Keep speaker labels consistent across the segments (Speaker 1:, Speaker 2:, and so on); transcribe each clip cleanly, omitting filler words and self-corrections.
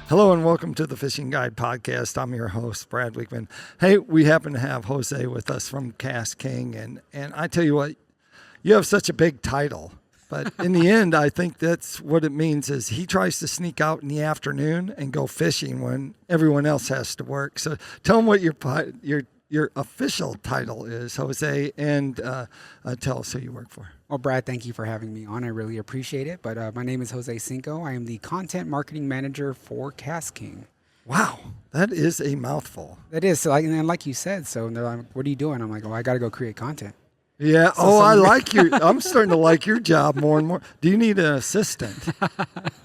Speaker 1: Hello and welcome to the Fishing Guide Podcast. I'm your host, Brad Wiegmann. Hey, we happen to have Jose with us from KastKing, and I tell you what, you have such a big title, but in the end, I think that's what it means is he tries to sneak out in the afternoon and go fishing when everyone else has to work. So tell him what your official title is, Jose, and tell us who you work for.
Speaker 2: Well, Brad, thank you for having me on. I really appreciate it. But my name is Jose Cinco. I am the Content Marketing Manager for KastKing.
Speaker 1: Wow, that is a mouthful.
Speaker 2: That is. So, like you said, so they're like, what are you doing? I'm like, I got to go create content.
Speaker 1: Yeah. I like your. I'm starting to like your job more and more. Do you need an assistant?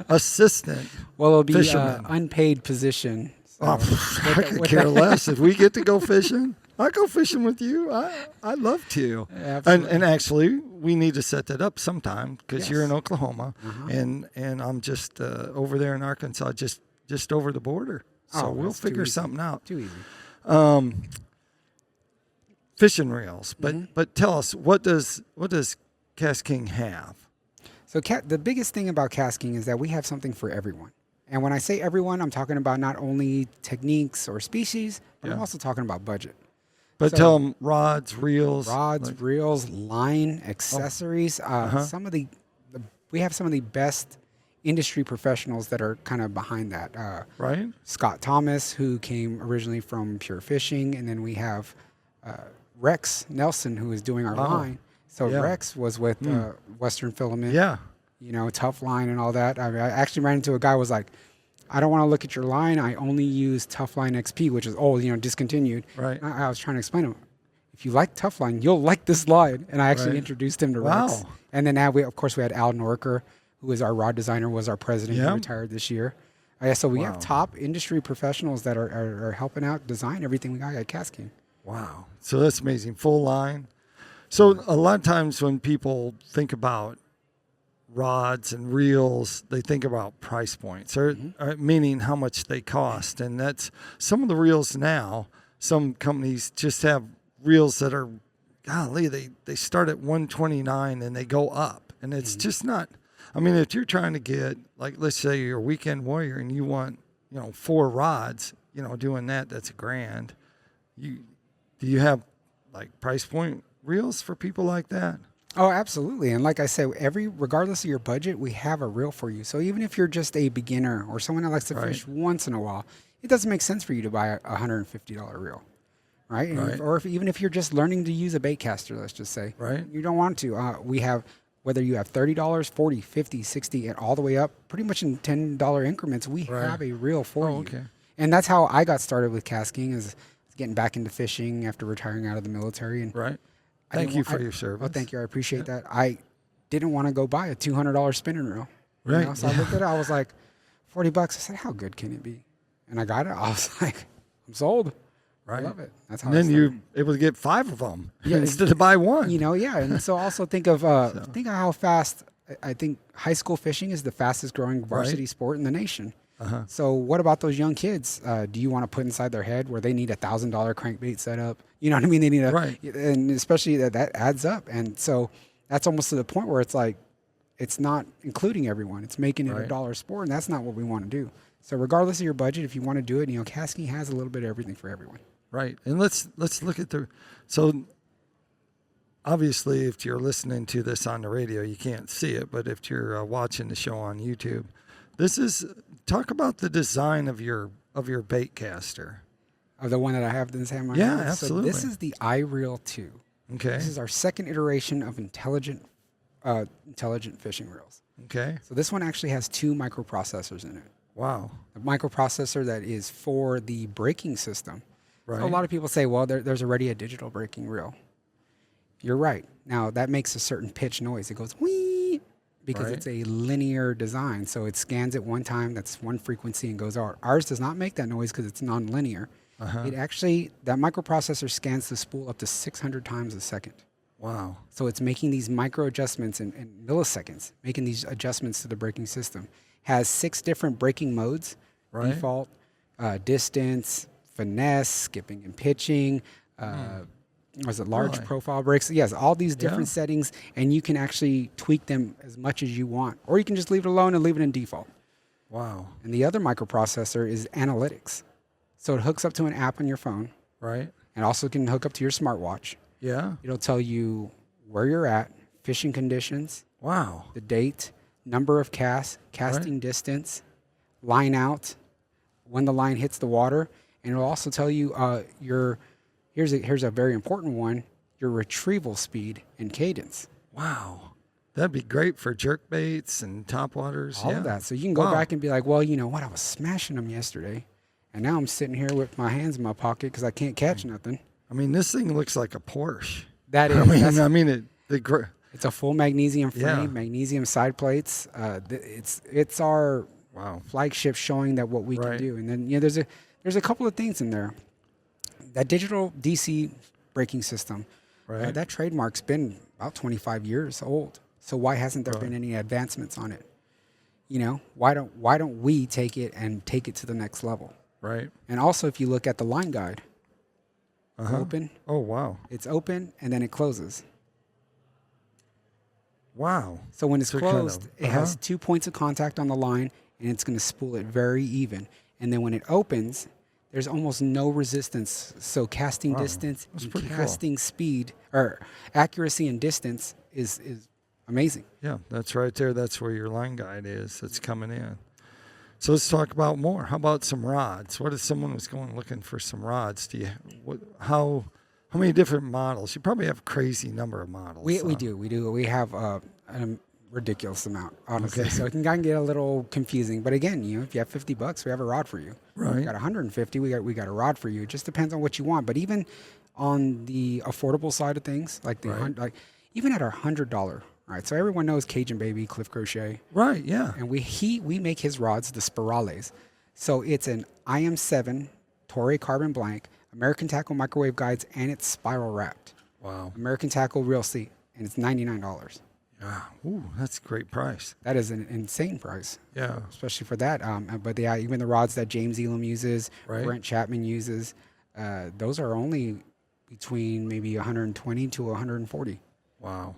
Speaker 2: Well, it'll be an unpaid position. So
Speaker 1: I could care less. If we get to go fishing, I go fishing with you. I'd love to.
Speaker 2: Absolutely.
Speaker 1: And actually, we need to set that up sometime because you're in Oklahoma,
Speaker 2: Uh-huh.
Speaker 1: and I'm just over there in Arkansas, just over the border. So we'll figure something out.
Speaker 2: Too easy.
Speaker 1: Fishing reels, but tell us, what does KastKing have?
Speaker 2: So the biggest thing about KastKing is that we have something for everyone. And when I say everyone, I'm talking about not only techniques or species, but I'm also talking about budget.
Speaker 1: But tell them rods, reels,
Speaker 2: reels, line, accessories. We have some of the best industry professionals that are kind of behind that.
Speaker 1: Right.
Speaker 2: Scott Thomas, who came originally from Pure Fishing, and then we have Rex Nelson, who is doing our line. So Rex was with Western Filament.
Speaker 1: Yeah.
Speaker 2: Tough line and all that. I actually ran into a guy who was like, I don't want to look at your line. I only use Tough Line XP, which is old, discontinued.
Speaker 1: Right.
Speaker 2: I was trying to explain to him, if you like Tough Line, you'll like this line. And I actually introduced him to Rex. And then of course, we had Al Norker, who is our rod designer, was our president. He retired this year. So we have top industry professionals that are helping out design everything we got at KastKing.
Speaker 1: Wow. So that's amazing. Full line. So a lot of times when people think about rods and reels, they think about price points, or meaning how much they cost. And that's some of the reels now. Some companies just have reels that are, golly, they start at $129 and they go up. And it's just not, I mean, if you're trying to get, like, let's say you're a weekend warrior and you want, 4 rods, doing that's $1,000. Do you have like price point reels for people like that?
Speaker 2: Oh, absolutely. And like I said, regardless of your budget, we have a reel for you. So even if you're just a beginner or someone that likes to fish once in a while, it doesn't make sense for you to buy a $150 reel, right? Or even if you're just learning to use a bait caster, let's just say, you don't want to. We have, whether you have $30, $40, $50, $60, and all the way up, pretty much in $10 increments, we have a reel for you. Okay. And that's how I got started with KastKing, is getting back into fishing after retiring out of the military. And
Speaker 1: Thank you for your service.
Speaker 2: Oh, thank you. I appreciate that. I didn't want to go buy a $200 spinning reel. So I looked at it. I was like, $40. I said, how good can it be? And I got it. I was like, I'm sold. I love it. That's how.
Speaker 1: And then you're able to get 5 of them instead of buy one.
Speaker 2: And so also think of how fast. I think high school fishing is the fastest growing varsity sport in the nation. So what about those young kids? Do you want to put inside their head where they need $1,000 crankbait setup? You know what I mean? They need and especially that adds up. And so that's almost to the point where it's like, it's not including everyone. It's making it a dollar sport, and that's not what we want to do. So regardless of your budget, if you want to do it, KastKing has a little bit of everything for everyone. Right.
Speaker 1: And let's look at so obviously if you're listening to this on the radio, you can't see it, but if you're watching the show on YouTube, talk about the design of your bait caster.
Speaker 2: Of the one that I have in this hand right now? Yeah, absolutely. So this is the iReel 2. Okay. This is our second iteration of intelligent fishing reels. Okay. So this one actually has 2 microprocessors in it.
Speaker 1: Wow.
Speaker 2: A microprocessor that is for the braking system. Right. So a lot of people say, well, there's already a digital braking reel. You're right. Now, that makes a certain pitch noise. It goes, whee, because it's a linear design. So it scans at one time, that's one frequency, and goes out. Ours does not make that noise because it's non-linear. It actually, that microprocessor scans the spool up to 600 times a second.
Speaker 1: Wow.
Speaker 2: So it's making these micro adjustments in milliseconds, making these adjustments to the braking system. Has 6 different braking modes: default, distance, finesse, skipping and pitching, was it large profile brakes? Yes, all these different settings, and you can actually tweak them as much as you want, or you can just leave it alone and leave it in default.
Speaker 1: Wow.
Speaker 2: And the other microprocessor is analytics. So it hooks up to an app on your phone.
Speaker 1: Right.
Speaker 2: And also can hook up to your smartwatch.
Speaker 1: Yeah.
Speaker 2: It'll tell you where you're at, fishing conditions,
Speaker 1: Wow.
Speaker 2: the date, number of casts, casting distance, line out, when the line hits the water, and it'll also tell you here's a very important one, your retrieval speed and cadence.
Speaker 1: Wow. That'd be great for jerk baits and topwaters.
Speaker 2: All of that. So you can go back and be like, well, you know what? I was smashing them yesterday, and now I'm sitting here with my hands in my pocket because I can't catch nothing.
Speaker 1: I mean, this thing looks like a Porsche.
Speaker 2: That is.
Speaker 1: It's
Speaker 2: a full magnesium frame, magnesium side plates. It's our flagship showing that what we can do. And then there's a couple of things in there. That digital DC braking system, that trademark's been about 25 years old. So why hasn't there been any advancements on it? You know, why don't we take it to the next level?
Speaker 1: Right.
Speaker 2: And also, if you look at the line guide, open.
Speaker 1: Oh wow.
Speaker 2: It's open and then it closes.
Speaker 1: Wow.
Speaker 2: So when it's closed, it has 2 points of contact on the line, and it's going to spool it very even. And then when it opens, there's almost no resistance. So casting distance and casting speed, or accuracy and distance is amazing.
Speaker 1: Yeah, that's right there. That's where your line guide is. That's coming in. So let's talk about more. How about some rods? What if someone was going looking for some rods? How many different models? You probably have a crazy number of models.
Speaker 2: We do. We have a ridiculous amount, honestly. So it can kind of get a little confusing. But again, if you have $50, we have a rod for you.
Speaker 1: Right.
Speaker 2: You got 150, we got a rod for you. It just depends on what you want. But even on the affordable side of things, like even at our $100. Right, so everyone knows Cajun Baby, Cliff Crochet.
Speaker 1: Right, yeah.
Speaker 2: And we make his rods, the Spirales. So it's an IM7 Torrey carbon blank, American Tackle microwave guides, and it's spiral wrapped.
Speaker 1: Wow.
Speaker 2: American Tackle real seat, and it's $99.
Speaker 1: Yeah. Ooh, that's a great price.
Speaker 2: That is an insane price.
Speaker 1: Yeah.
Speaker 2: Especially for that. But even the rods that James Elam uses, Brent Chapman uses, those are only between maybe 120 to 140.
Speaker 1: Wow.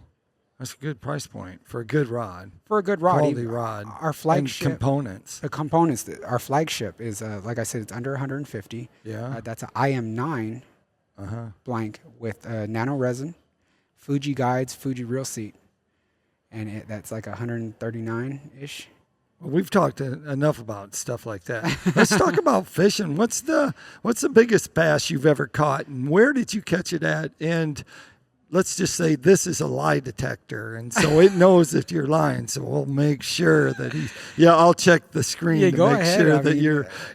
Speaker 1: That's a good price point for a good rod.
Speaker 2: For a good rod.
Speaker 1: Quality rod.
Speaker 2: Our flagship.
Speaker 1: And components.
Speaker 2: The components. Our flagship is, like I said, it's under 150.
Speaker 1: Yeah.
Speaker 2: That's an IM9 blank with nano resin, Fuji guides, Fuji reel seat. And that's like 139-ish.
Speaker 1: Well, we've talked enough about stuff like that. Let's talk about fishing. What's the biggest bass you've ever caught, and where did you catch it at? And let's just say this is a lie detector, and so it knows if you're lying. So we'll make sure that I'll check the screen to make sure that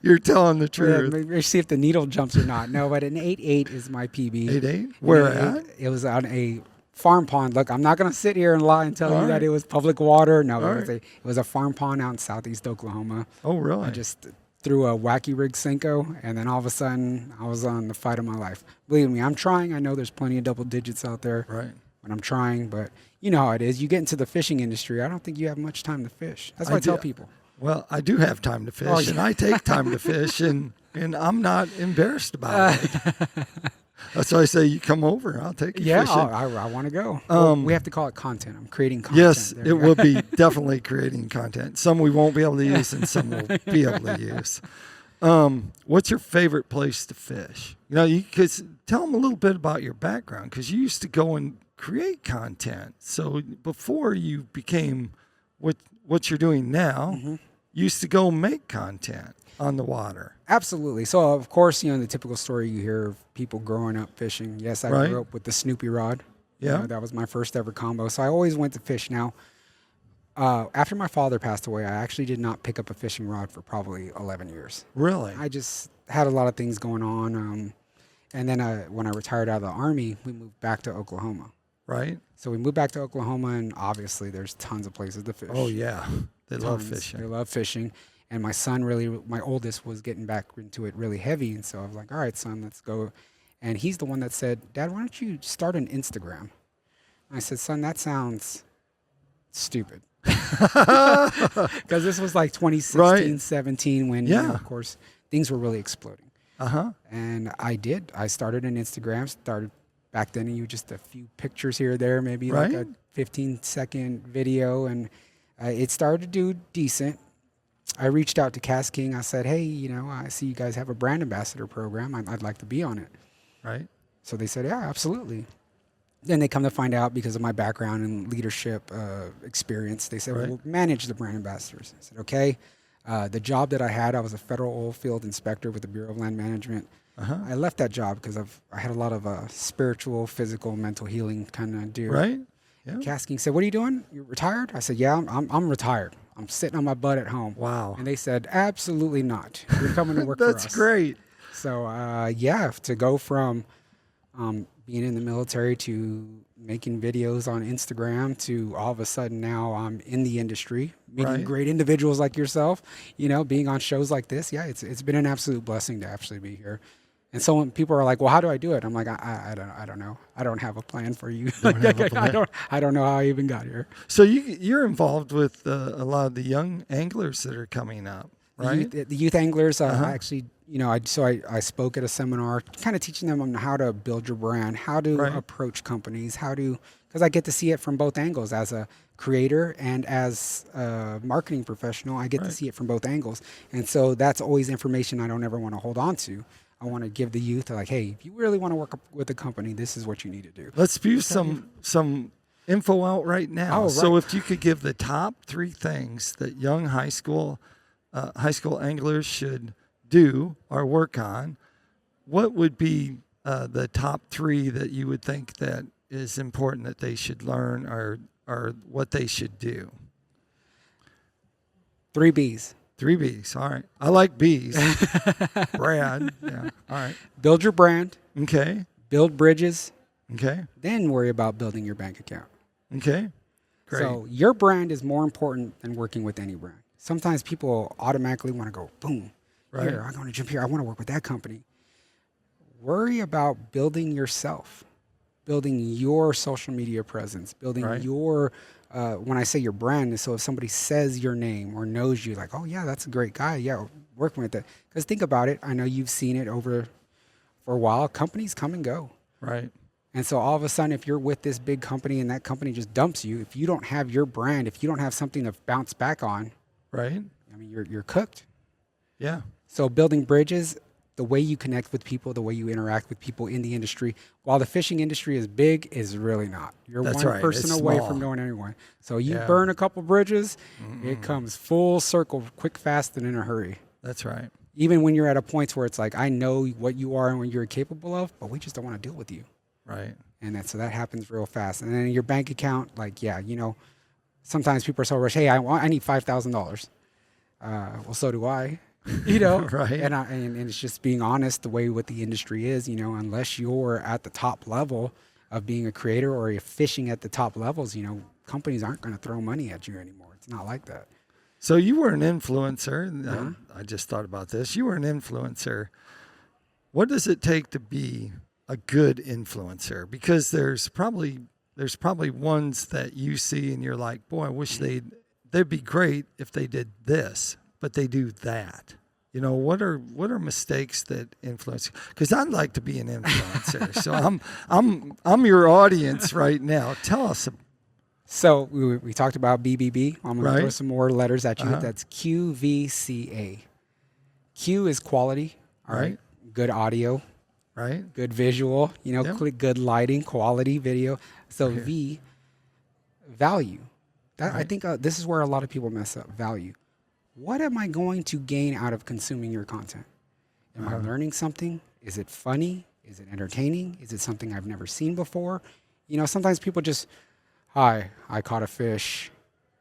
Speaker 1: you're telling the truth.
Speaker 2: Yeah, maybe see if the needle jumps or not. No, but an 8.8 is my PB.
Speaker 1: 8.8? Where at?
Speaker 2: It was on a farm pond. Look, I'm not going to sit here and lie and tell you that it was public water. No, it was a farm pond out in southeast Oklahoma.
Speaker 1: Oh, really?
Speaker 2: I just threw a wacky rig Cinco, and then all of a sudden, I was on the fight of my life. Believe me, I'm trying. I know there's plenty of double digits out there.
Speaker 1: Right.
Speaker 2: But I'm trying. But you know how it is. You get into the fishing industry, I don't think you have much time to fish. That's what I tell people.
Speaker 1: Well, I do have time to fish, and I take time to fish, and I'm not embarrassed about it. That's why I say you come over. I'll take you fishing.
Speaker 2: I want to go. We have to call it content. I'm creating content.
Speaker 1: Yes, it will be definitely creating content. Some we won't be able to use, and some we'll be able to use. What's your favorite place to fish? Tell them a little bit about your background, because you used to go and create content. So before you became what you're doing now, you used to go make content on the water.
Speaker 2: Absolutely. So, of course, the typical story you hear of people growing up fishing. Yes, I grew up with the Snoopy rod.
Speaker 1: Yeah.
Speaker 2: That was my first ever combo. So I always went to fish. Now, after my father passed away, I actually did not pick up a fishing rod for probably 11 years.
Speaker 1: Really?
Speaker 2: I just had a lot of things going on. And then when I retired out of the Army, we moved back to Oklahoma.
Speaker 1: Right.
Speaker 2: So we moved back to Oklahoma, and obviously there's tons of places to fish.
Speaker 1: Oh, yeah. They love fishing.
Speaker 2: They love fishing. And my son my oldest, was getting back into it really heavy. And so I was like, all right, son, let's go. And he's the one that said, Dad, why don't you start an Instagram? And I said, son, that sounds stupid. Because this was like 2016, 17, when, of course, things were really exploding. And I did. I started an Instagram, back then, you just a few pictures here or there, maybe like a 15-second video. And it started to do decent. I reached out to KastKing. I said, hey, I see you guys have a brand ambassador program. I'd like to be on it.
Speaker 1: Right.
Speaker 2: So they said, yeah, absolutely. Then they come to find out, because of my background and leadership experience, they said,
Speaker 1: Right.
Speaker 2: well, manage the brand ambassadors. I said, okay. The job that I had, I was a federal oil field inspector with the Bureau of Land Management. I left that job because I had a lot of spiritual, physical, mental healing kind of do.
Speaker 1: Right. Yeah.
Speaker 2: KastKing said, what are you doing? You retired? I said, yeah, I'm retired. I'm sitting on my butt at home.
Speaker 1: Wow.
Speaker 2: And they said, absolutely not. You're coming to work for us.
Speaker 1: That's great.
Speaker 2: So, to go from being in the military to making videos on Instagram to all of a sudden now I'm in the industry, meeting
Speaker 1: Right.
Speaker 2: great individuals like yourself, being on shows like this. Yeah, it's been an absolute blessing to actually be here. And so when people are like, well, how do I do it? I'm like, I don't know. I don't have a plan for you. I don't know how I even got here.
Speaker 1: So you're involved with a lot of the young anglers that are coming up, right?
Speaker 2: The youth anglers, I actually, I spoke at a seminar, kind of teaching them on how to build your brand, how to
Speaker 1: Right.
Speaker 2: approach companies, because I get to see it from both angles as a creator and as a marketing professional. I get to
Speaker 1: Right.
Speaker 2: see it from both angles. And so that's always information I don't ever want to hold on to. I want to give the youth like, hey, if you really want to work with a company, this is what you need to do.
Speaker 1: Let's spew some info out right now.
Speaker 2: Oh, right.
Speaker 1: So if you could give the top 3 things that young high school anglers should do or work on, what would be the top 3 that you would think that is important that they should learn or what they should do?
Speaker 2: 3 B's.
Speaker 1: 3 B's. All right. I like B's. Brad. Yeah. All right.
Speaker 2: Build your brand,
Speaker 1: Okay.
Speaker 2: build bridges,
Speaker 1: Okay.
Speaker 2: then worry about building your bank account.
Speaker 1: Okay. Great.
Speaker 2: So your brand is more important than working with any brand. Sometimes people automatically want to go, boom,
Speaker 1: Right.
Speaker 2: here, I'm going to jump here. I want to work with that company. Worry about building yourself, building your social media presence, building
Speaker 1: Right.
Speaker 2: your, when I say your brand, so if somebody says your name or knows you, like, oh, yeah, that's a great guy. Yeah, working with that. Because think about it. I know you've seen it over for a while. Companies come and go.
Speaker 1: Right.
Speaker 2: And so all of a sudden, if you're with this big company and that company just dumps you, if you don't have your brand, if you don't have something to bounce back on,
Speaker 1: Right.
Speaker 2: I mean, you're cooked.
Speaker 1: Yeah.
Speaker 2: So building bridges, the way you connect with people, the way you interact with people in the industry, while the fishing industry is big, is really not. You're
Speaker 1: That's
Speaker 2: one
Speaker 1: right.
Speaker 2: person
Speaker 1: It's
Speaker 2: away
Speaker 1: small.
Speaker 2: from going anywhere. So you
Speaker 1: Yeah.
Speaker 2: burn a couple bridges, it comes full circle, quick, fast, and in a hurry.
Speaker 1: That's right.
Speaker 2: Even when you're at a point where it's like, I know what you are and what you're capable of, but we just don't want to deal with you.
Speaker 1: Right.
Speaker 2: And so that happens real fast. And then your bank account, like, yeah, sometimes people are so rushed. Hey, I need $5,000. Well, so do I.
Speaker 1: Right.
Speaker 2: And it's just being honest the way what the industry is. Unless you're at the top level of being a creator or you're fishing at the top levels, companies aren't going to throw money at you anymore. It's not like that.
Speaker 1: So you were an influencer. And I just thought about this. You were an influencer. What does it take to be a good influencer? Because there's probably ones that you see and you're like, boy, I wish they'd be great if they did this, but they do that. What are mistakes that influence? Because I'd like to be an influencer. So I'm your audience right now. Tell us.
Speaker 2: So we talked about BBB. I'm going to
Speaker 1: Right.
Speaker 2: throw some more letters at you.
Speaker 1: Uh-huh.
Speaker 2: That's QVCA. Q is quality. All right.
Speaker 1: Right.
Speaker 2: Good audio.
Speaker 1: Right.
Speaker 2: Good visual,
Speaker 1: Yep.
Speaker 2: good lighting, quality video. So
Speaker 1: Okay.
Speaker 2: V, value. I
Speaker 1: Right.
Speaker 2: think this is where a lot of people mess up. Value. What am I going to gain out of consuming your content? Am I learning something? Is it funny? Is it entertaining? Is it something I've never seen before? Sometimes people just, hi, I caught a fish.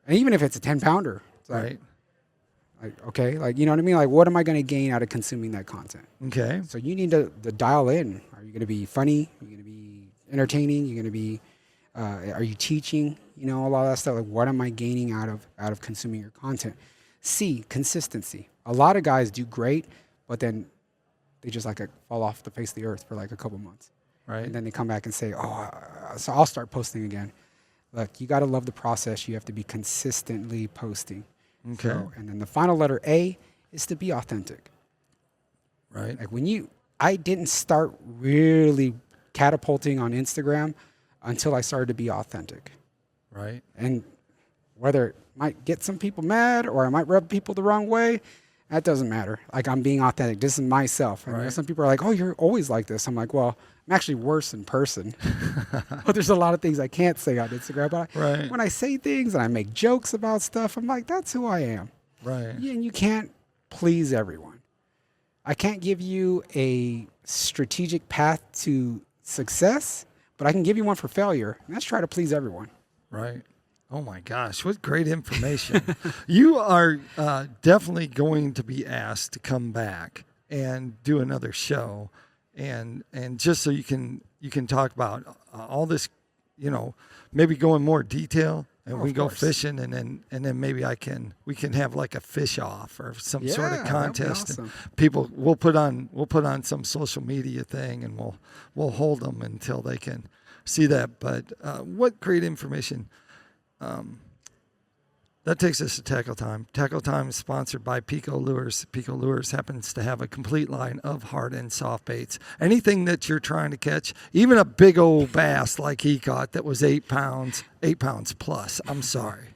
Speaker 2: And even if it's a 10-pounder, it's like,
Speaker 1: Right.
Speaker 2: okay, you know what I mean? Like, what am I going to gain out of consuming that content?
Speaker 1: Okay.
Speaker 2: So you need to dial in. Are you going to be funny? Are you going to be entertaining? You're going to be, are you teaching? A lot of that stuff. Like, what am I gaining out of consuming your content? C, consistency. A lot of guys do great, but then they just fall off the face of the earth for a couple months.
Speaker 1: Right.
Speaker 2: And then they come back and say, so I'll start posting again. Look, you got to love the process. You have to be consistently posting.
Speaker 1: Okay.
Speaker 2: So, and then the final letter A is to be authentic.
Speaker 1: Right.
Speaker 2: I didn't start really catapulting on Instagram until I started to be authentic.
Speaker 1: Right.
Speaker 2: And whether might get some people mad, or I might rub people the wrong way. That doesn't matter. Like, I'm being authentic. This is myself. And
Speaker 1: Right.
Speaker 2: some people are like, oh, you're always like this. I'm like, well, I'm actually worse in person. But there's a lot of things I can't say on Instagram. But
Speaker 1: Right.
Speaker 2: when I say things and I make jokes about stuff, I'm like, that's who I am.
Speaker 1: Right.
Speaker 2: Yeah, and you can't please everyone. I can't give you a strategic path to success, but I can give you one for failure. And that's try to please everyone.
Speaker 1: Right. Oh my gosh, what great information. You are definitely going to be asked to come back and do another show, and just so you can talk about all this, maybe go in more detail, and we go
Speaker 2: course.
Speaker 1: fishing, and then maybe we can have like a fish off or some sort of
Speaker 2: Yeah, that'd be
Speaker 1: contest.
Speaker 2: awesome.
Speaker 1: And people, we'll put on some social media thing, and we'll hold them until they can see that. But what great information. That takes us to Tackle Time. Tackle Time is sponsored by PICO Lures. PICO Lures happens to have a complete line of hard and soft baits. Anything that you're trying to catch, even a big old bass like he caught that was 8 pounds plus, I'm sorry.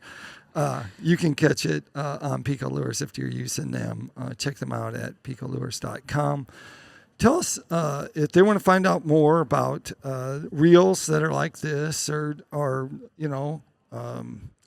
Speaker 1: You can catch it on PICO Lures if you're using them. Check them out at picolures.com. Tell us if they want to find out more about reels that are like this or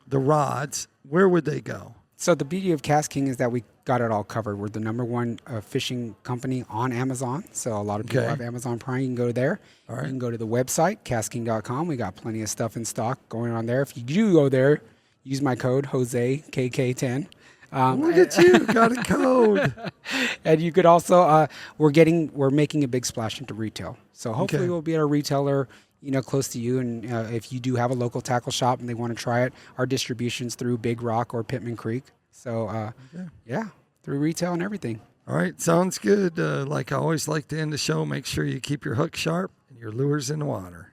Speaker 1: the rods, where would they go?
Speaker 2: So the beauty of KastKing is that we got it all covered. We're the #1 fishing company on Amazon. So a lot of people
Speaker 1: Okay.
Speaker 2: have Amazon Prime. You can go there.
Speaker 1: All right.
Speaker 2: You can go to the website, KastKing.com. We got plenty of stuff in stock going on there. If you do go there, use my code, JoseKK10.
Speaker 1: Look at you, got a code.
Speaker 2: And you could also, we're making a big splash into retail. So hopefully
Speaker 1: Okay.
Speaker 2: we'll be at a retailer, close to you. And if you do have a local tackle shop and they want to try it, our distribution's through Big Rock or Pittman Creek. So yeah, through retail and everything.
Speaker 1: All right, sounds good. Like I always like to end the show, make sure you keep your hook sharp and your lures in the water.